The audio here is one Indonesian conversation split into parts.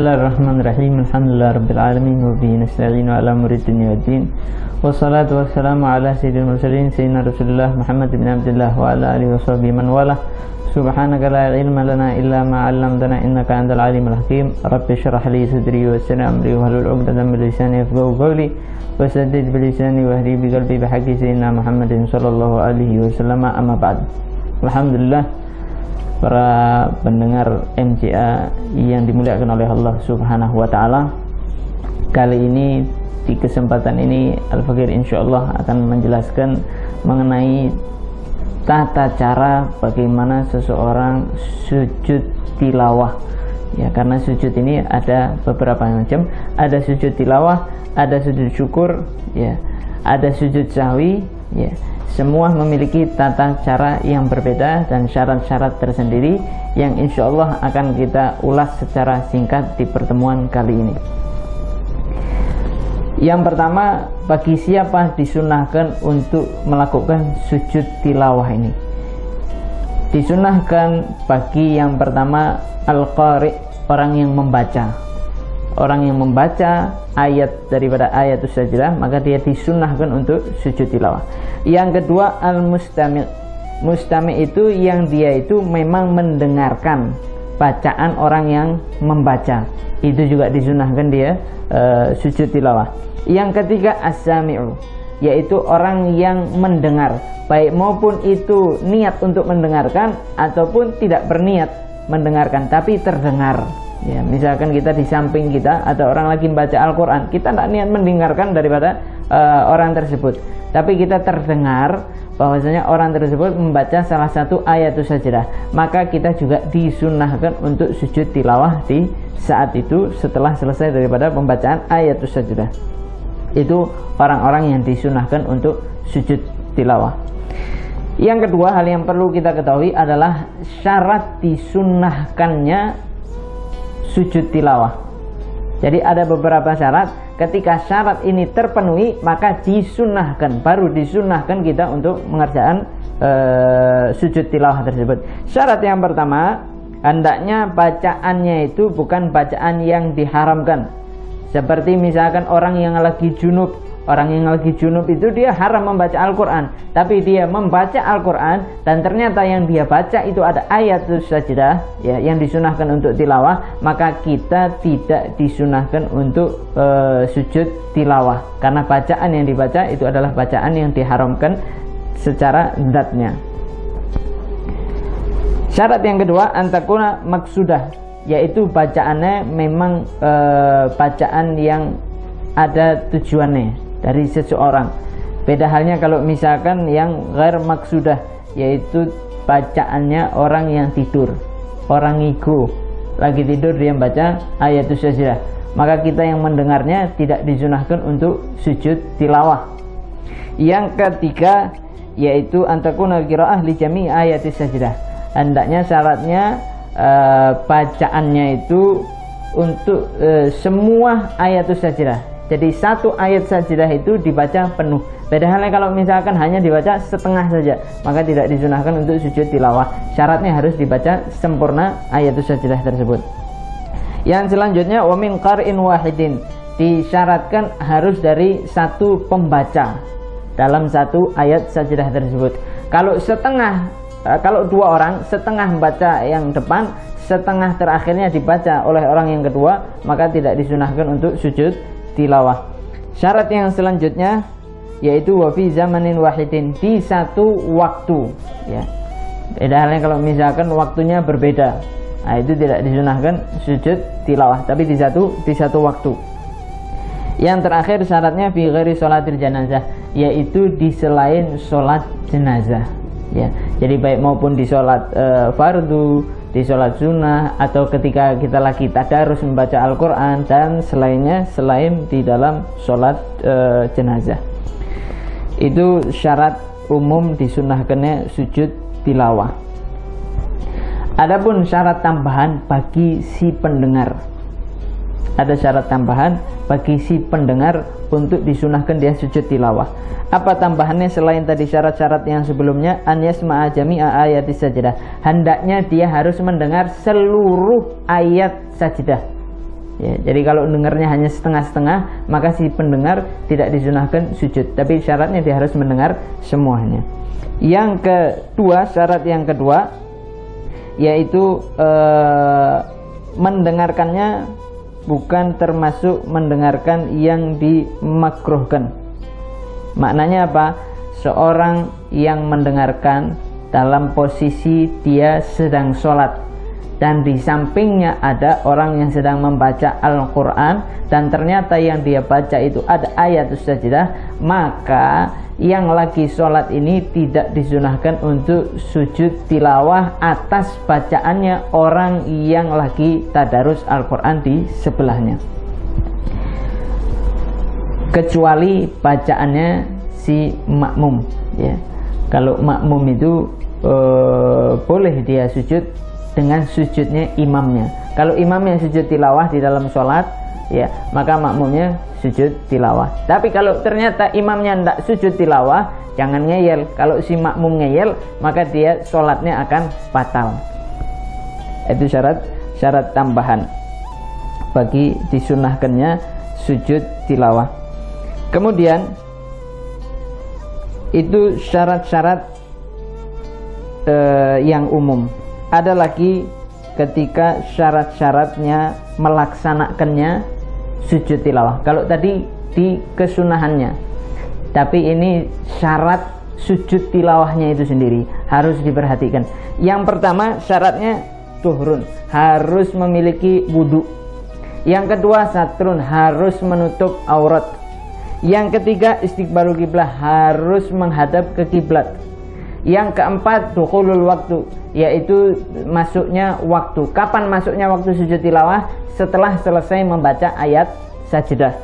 Bismillahirrahmanirrahim. Alhamdulillahirabbil alamin wa bihi nasta'inu ala umuri dunya waddin. Wassalatu wassalamu ala sayyidil mursalin sayyidina Rasulillah Muhammad bin Abdullah wa ala alihi washabbihi man wala. Subhanaka la ilma lana illa ma 'allamtana innaka antal alimul hakim. Rabbi shrah li sadri wa yassir amri wahlul 'uqdatam min lisani yafqahu qawli wasaddid bi lisani wahdi bi qalbi bihaqqi sayyidina Muhammadin sallallahu alaihi wasallam. Amma ba'd. Alhamdulillah, para pendengar MCA yang dimuliakan oleh Allah Subhanahu wa taala. Kali ini di kesempatan ini Al-Fakir insyaallah akan menjelaskan mengenai tata cara bagaimana seseorang sujud tilawah. Ya, karena sujud ini ada beberapa macam, ada sujud tilawah, ada sujud syukur, ya, ada sujud sahwi, ya. Semua memiliki tata cara yang berbeda dan syarat-syarat tersendiri yang insya Allah akan kita ulas secara singkat di pertemuan kali ini. Yang pertama, bagi siapa disunahkan untuk melakukan sujud tilawah ini? Disunahkan bagi yang pertama al-qari, orang yang membaca. Orang yang membaca ayat daripada ayatus sajdah, maka dia disunahkan untuk sujud tilawah. Yang kedua al-mustami'. Mustami' itu yang dia itu memang mendengarkan bacaan orang yang membaca. Itu juga disunahkan dia sujud tilawah. Yang ketiga as-sami'u, yaitu orang yang mendengar, baik maupun itu niat untuk mendengarkan ataupun tidak berniat mendengarkan tapi terdengar. Ya, misalkan kita di samping kita ada orang lagi membaca Al-Quran, kita tidak niat mendengarkan daripada orang tersebut, tapi kita terdengar bahwasanya orang tersebut membaca salah satu ayatus sajdah, maka kita juga disunahkan untuk sujud tilawah di saat itu setelah selesai daripada pembacaan ayatus sajdah. Itu orang-orang yang disunahkan untuk sujud tilawah. Yang kedua, hal yang perlu kita ketahui adalah syarat disunahkannya sujud tilawah. Jadi ada beberapa syarat. Ketika syarat ini terpenuhi, maka disunahkan, baru disunahkan kita untuk mengerjakan sujud tilawah tersebut. Syarat yang pertama, hendaknya bacaannya itu bukan bacaan yang diharamkan. Seperti misalkan orang yang lagi junub. Orang yang lagi junub itu dia haram membaca Al-Quran, tapi dia membaca Al-Quran dan ternyata yang dia baca itu ada ayatus sajdah, ya, yang disunahkan untuk tilawah, maka kita tidak disunahkan untuk sujud tilawah, karena bacaan yang dibaca itu adalah bacaan yang diharamkan secara zatnya. Syarat yang kedua antakuna maksudah, yaitu bacaannya memang bacaan yang ada tujuannya dari seseorang. Beda halnya kalau misalkan yang ghair maksudah, yaitu bacaannya orang yang tidur, orang ngigo, lagi tidur dia baca ayatus sajdah, maka kita yang mendengarnya tidak disunahkan untuk sujud tilawah. Yang ketiga, yaitu antakuna qiraah li jami' ayatis sajdah. Hendaknya syaratnya bacaannya itu untuk semua ayatus sajdah. Jadi satu ayat sajdah itu dibaca penuh. Beda halnya kalau misalkan hanya dibaca setengah saja, maka tidak disunahkan untuk sujud tilawah. Syaratnya harus dibaca sempurna ayatus sajdah tersebut. Yang selanjutnya wa min qara'in wahidin, disyaratkan harus dari satu pembaca dalam satu ayat sajdah tersebut. Kalau setengah, kalau dua orang, setengah membaca yang depan, setengah terakhirnya dibaca oleh orang yang kedua, maka tidak disunahkan untuk sujud tilawah. Syarat yang selanjutnya yaitu wa fi zamanin wahidin, di satu waktu, ya. Beda halnya kalau misalkan waktunya berbeda, nah itu tidak disunahkan sujud tilawah, tapi di satu waktu. Yang terakhir syaratnya fi ghairi sholatil janazah, yaitu di selain sholat jenazah, ya. Jadi baik maupun di sholat fardu, di sholat sunnah, atau ketika kita lagi tadarus membaca Al-Quran dan selainnya selain di dalam sholat jenazah. Itu syarat umum disunahkannya sujud tilawah. Adapun syarat tambahan bagi si pendengar, ada syarat tambahan bagi si pendengar untuk disunahkan dia sujud tilawah. Apa tambahannya selain tadi syarat-syarat yang sebelumnya? An yasma'a jami'a ayatis sajdah, hendaknya dia harus mendengar seluruh ayat sajdah. Ya, jadi kalau dengarnya hanya setengah-setengah, maka si pendengar tidak disunahkan sujud. Tapi syaratnya dia harus mendengar semuanya. Yang kedua, syarat yang kedua, yaitu mendengarkannya bukan termasuk mendengarkan yang dimakruhkan. Maknanya apa? Seorang yang mendengarkan dalam posisi dia sedang sholat, dan di sampingnya ada orang yang sedang membaca Al-Quran, dan ternyata yang dia baca itu ada ayat sajdah, maka yang lagi sholat ini tidak disunahkan untuk sujud tilawah atas bacaannya orang yang lagi tadarus Al-Quran di sebelahnya, kecuali bacaannya si makmum. Ya, kalau makmum itu boleh dia sujud dengan sujudnya imamnya. Kalau imamnya sujud tilawah di dalam sholat, ya maka makmumnya sujud tilawah. Tapi kalau ternyata imamnya tidak sujud tilawah, jangan ngeyel. Kalau si makmum ngeyel, maka dia sholatnya akan batal. Itu syarat tambahan bagi disunahkannya sujud tilawah. Kemudian itu syarat-syarat yang umum. Ada lagi ketika syarat-syaratnya melaksanakannya sujud tilawah. Kalau tadi di kesunahannya, tapi ini syarat sujud tilawahnya itu sendiri harus diperhatikan. Yang pertama syaratnya tuhurun, harus memiliki wudu. Yang kedua satrun, harus menutup aurat. Yang ketiga istiqbalul kiblah, harus menghadap ke kiblat. Yang keempat dukhulul waktu, yaitu masuknya waktu. Kapan masuknya waktu sujud tilawah? Setelah selesai membaca ayat sajdah.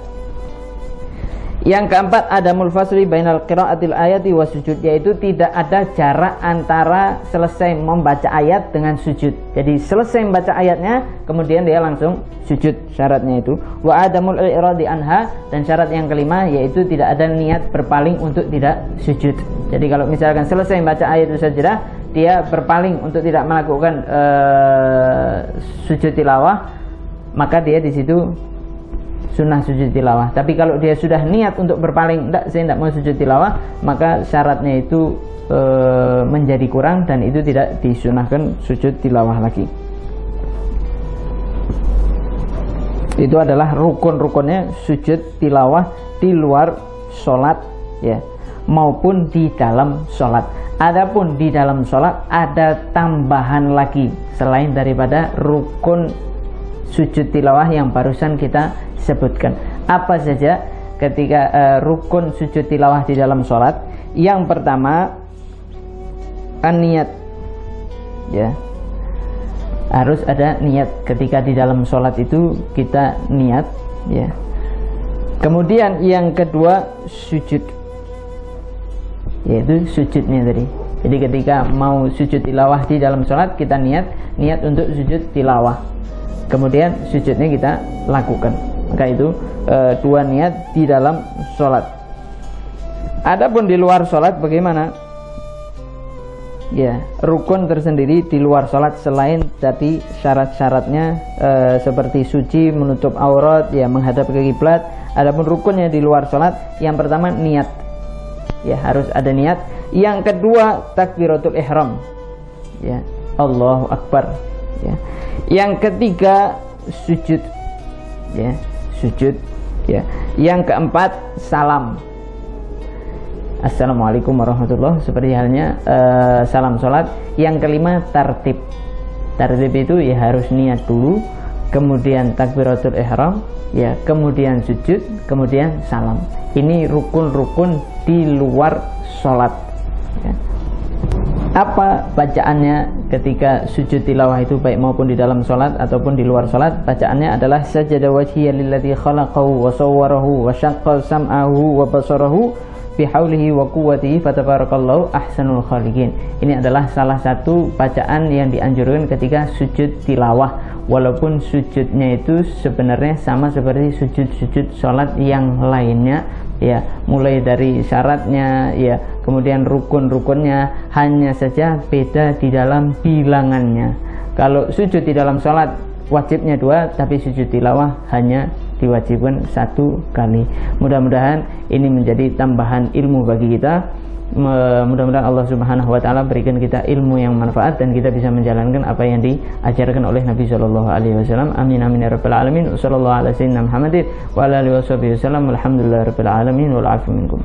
Yang keempat adamul fasli bainal qiraatil ayati was sujud, yaitu tidak ada jarak antara selesai membaca ayat dengan sujud. Jadi selesai membaca ayatnya kemudian dia langsung sujud, syaratnya itu. Wa adamul i'radi anha, dan syarat yang kelima yaitu tidak ada niat berpaling untuk tidak sujud. Jadi kalau misalkan selesai membaca ayat sajdah, dia berpaling untuk tidak melakukan sujud tilawah, maka dia di situ sunnah sujud tilawah. Tapi kalau dia sudah niat untuk berpaling, saya tidak mau sujud tilawah, maka syaratnya itu menjadi kurang dan itu tidak disunahkan sujud tilawah lagi. Itu adalah rukun-rukunnya sujud tilawah di luar sholat, ya, maupun di dalam sholat. Adapun di dalam sholat ada tambahan lagi selain daripada rukun sujud tilawah yang barusan kita sebutkan. Apa saja ketika rukun sujud tilawah di dalam sholat? Yang pertama an-niyat, ya, harus ada niat ketika di dalam sholat itu kita niat, ya. Kemudian yang kedua sujud, yaitu sujudnya tadi. Jadi ketika mau sujud tilawah di dalam sholat, kita niat untuk sujud tilawah, kemudian sujudnya kita lakukan. Maka itu dua niat di dalam sholat. Adapun di luar sholat bagaimana? Ya, rukun tersendiri di luar sholat selain tadi syarat-syaratnya seperti suci, menutup aurat, ya, menghadap ke kiblat. Adapun rukunnya di luar sholat, yang pertama niat, ya, harus ada niat. Yang kedua takbiratul ihram, ya, Allahu Akbar, ya. Yang ketiga sujud, ya, sujud, ya. Yang keempat salam, Assalamualaikum warahmatullahi, seperti halnya salam sholat. Yang kelima tartib. Tartib itu ya harus niat dulu, kemudian takbiratul ihram, ya, kemudian sujud, kemudian salam. Ini rukun-rukun di luar sholat, ya. Apa bacaannya ketika sujud tilawah itu, baik maupun di dalam sholat ataupun di luar sholat? Bacaannya adalah sajada wajhiya lilladzi khalaqahu wa sawwarahu wa syaqqa sam'ahu wa basarahu bihaulihi wa quwwatihi fatabarakallahu ahsanul khaliqin. Ini adalah salah satu bacaan yang dianjurkan ketika sujud tilawah, walaupun sujudnya itu sebenarnya sama seperti sujud-sujud sholat yang lainnya, ya, mulai dari syaratnya, ya, kemudian rukun-rukunnya, hanya saja beda di dalam bilangannya. Kalau sujud di dalam sholat wajibnya 2, tapi sujud tilawah hanya diwajibkan 1 kali. Mudah-mudahan ini menjadi tambahan ilmu bagi kita. Mudah-mudahan Allah Subhanahu wa taala berikan kita ilmu yang manfaat dan kita bisa menjalankan apa yang diajarkan oleh Nabi sallallahu alaihi wasallam. Amin amin ya rabbal alamin. Wassallallahu ala sayyidina Muhammadin wa ala alihi wasallam. Alhamdulillahirabbil alamin wal afu minkum.